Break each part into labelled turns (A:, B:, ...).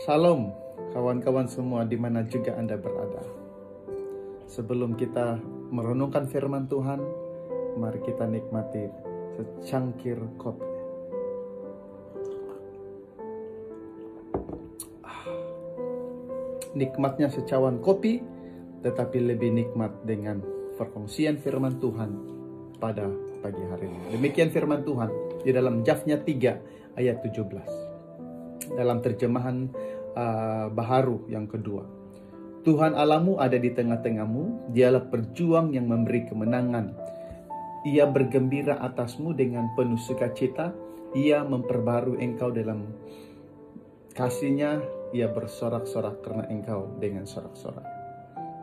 A: Shalom kawan-kawan semua di mana juga Anda berada. Sebelum kita merenungkan firman Tuhan, mari kita nikmati secangkir kopi. Nikmatnya secawan kopi, tetapi lebih nikmat dengan perkongsian firman Tuhan pada pagi hari ini. Demikian firman Tuhan di dalam Yefnya 3 ayat 17. Dalam terjemahan Baharu yang kedua. Tuhan Allahmu ada di tengah-tengahmu, dialah perjuang yang memberi kemenangan. Ia bergembira atasmu dengan penuh sukacita, ia memperbarui engkau dalam kasihnya, ia bersorak-sorak karena engkau dengan sorak-sorak.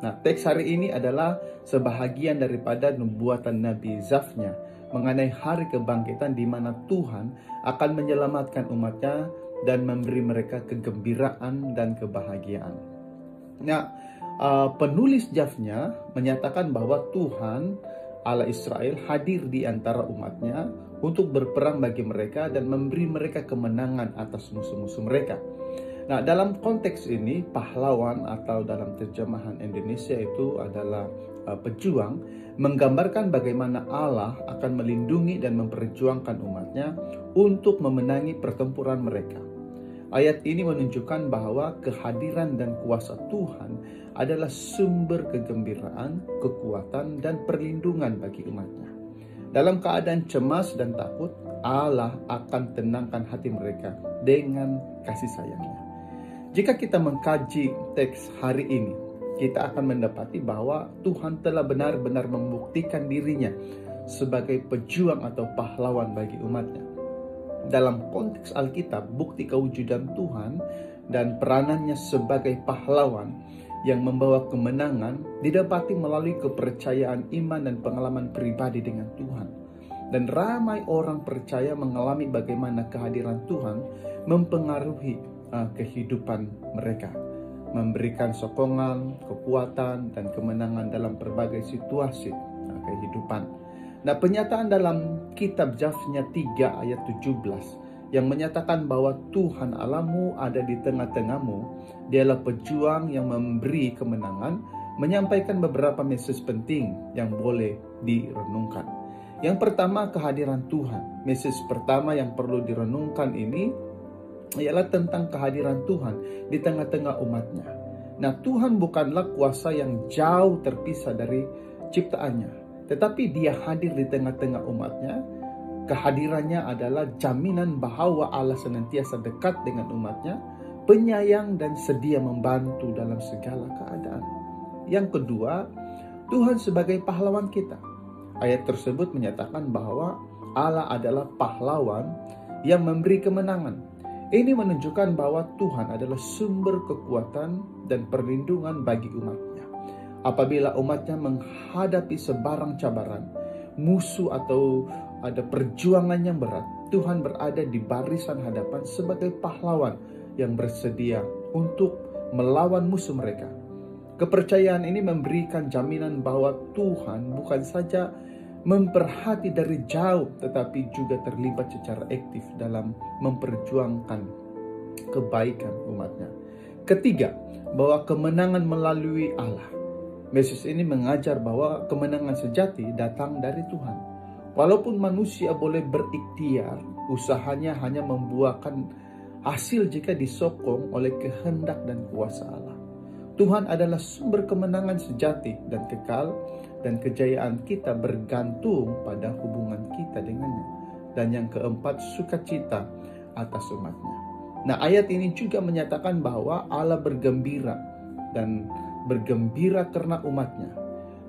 A: Nah, teks hari ini adalah sebahagian daripada nubuatan Nabi Yefnya mengenai hari kebangkitan di mana Tuhan akan menyelamatkan umatnya dan memberi mereka kegembiraan dan kebahagiaan. Nah, penulis Yefnya menyatakan bahwa Tuhan Allah Israel hadir di antara umatnya untuk berperang bagi mereka dan memberi mereka kemenangan atas musuh-musuh mereka. Nah, dalam konteks ini pahlawan atau dalam terjemahan Indonesia itu adalah pejuang, menggambarkan bagaimana Allah akan melindungi dan memperjuangkan umatnya untuk memenangi pertempuran mereka. Ayat ini menunjukkan bahwa kehadiran dan kuasa Tuhan adalah sumber kegembiraan, kekuatan, dan perlindungan bagi umatnya. Dalam keadaan cemas dan takut, Allah akan tenangkan hati mereka dengan kasih sayangnya. Jika kita mengkaji teks hari ini, kita akan mendapati bahwa Tuhan telah benar-benar membuktikan dirinya sebagai pejuang atau pahlawan bagi umatnya. Dalam konteks Alkitab, bukti kewujudan Tuhan dan peranannya sebagai pahlawan yang membawa kemenangan didapati melalui kepercayaan iman dan pengalaman pribadi dengan Tuhan. Dan ramai orang percaya mengalami bagaimana kehadiran Tuhan mempengaruhi kehidupan mereka, memberikan sokongan, kekuatan, dan kemenangan dalam berbagai situasi kehidupan. Nah, pernyataan dalam kitab Yefnya 3 ayat 17 yang menyatakan bahwa Tuhan Allahmu ada di tengah-tengahmu, dialah pejuang yang memberi kemenangan, menyampaikan beberapa mesej penting yang boleh direnungkan. Yang pertama, kehadiran Tuhan. Mesej pertama yang perlu direnungkan ini ialah tentang kehadiran Tuhan di tengah-tengah umatnya. Nah, Tuhan bukanlah kuasa yang jauh terpisah dari ciptaannya, tetapi dia hadir di tengah-tengah umatnya. Kehadirannya adalah jaminan bahwa Allah senantiasa dekat dengan umatnya, penyayang dan sedia membantu dalam segala keadaan. Yang kedua, Tuhan sebagai pahlawan kita. Ayat tersebut menyatakan bahwa Allah adalah pahlawan yang memberi kemenangan. Ini menunjukkan bahwa Tuhan adalah sumber kekuatan dan perlindungan bagi umatnya. Apabila umatnya menghadapi sebarang cabaran, musuh atau ada perjuangan yang berat, Tuhan berada di barisan hadapan sebagai pahlawan yang bersedia untuk melawan musuh mereka. Kepercayaan ini memberikan jaminan bahwa Tuhan bukan saja memperhati dari jauh, tetapi juga terlibat secara aktif dalam memperjuangkan kebaikan umatnya. Ketiga, bahwa kemenangan melalui Allah. Mesej ini mengajar bahwa kemenangan sejati datang dari Tuhan. Walaupun manusia boleh berikhtiar, usahanya hanya membuahkan hasil jika disokong oleh kehendak dan kuasa Allah. Tuhan adalah sumber kemenangan sejati dan kekal, dan kejayaan kita bergantung pada hubungan kita dengannya. Dan yang keempat, sukacita atas umatnya. Nah, ayat ini juga menyatakan bahwa Allah bergembira dan bergembira karena umatnya.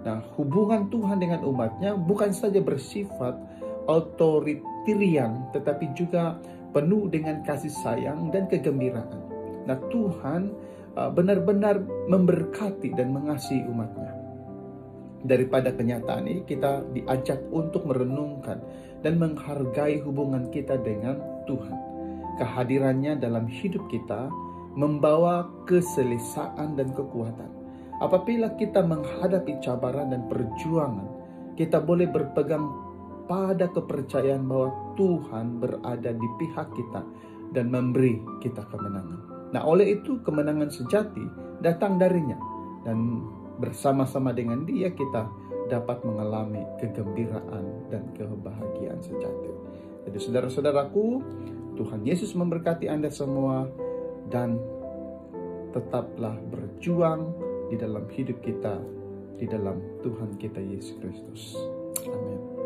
A: Nah, hubungan Tuhan dengan umatnya bukan saja bersifat otoritarian, tetapi juga penuh dengan kasih sayang dan kegembiraan. Nah, Tuhan benar-benar memberkati dan mengasihi umatnya. Daripada kenyataan ini, kita diajak untuk merenungkan dan menghargai hubungan kita dengan Tuhan. Kehadirannya dalam hidup kita membawa keselesaan dan kekuatan. Apabila kita menghadapi cabaran dan perjuangan, kita boleh berpegang pada kepercayaan bahwa Tuhan berada di pihak kita dan memberi kita kemenangan. Nah, oleh itu kemenangan sejati datang darinya, dan bersama-sama dengan Dia kita dapat mengalami kegembiraan dan kebahagiaan sejati. Jadi saudara-saudaraku, Tuhan Yesus memberkati Anda semua, dan tetaplah berjuang di dalam hidup kita, di dalam Tuhan kita Yesus Kristus. Amin.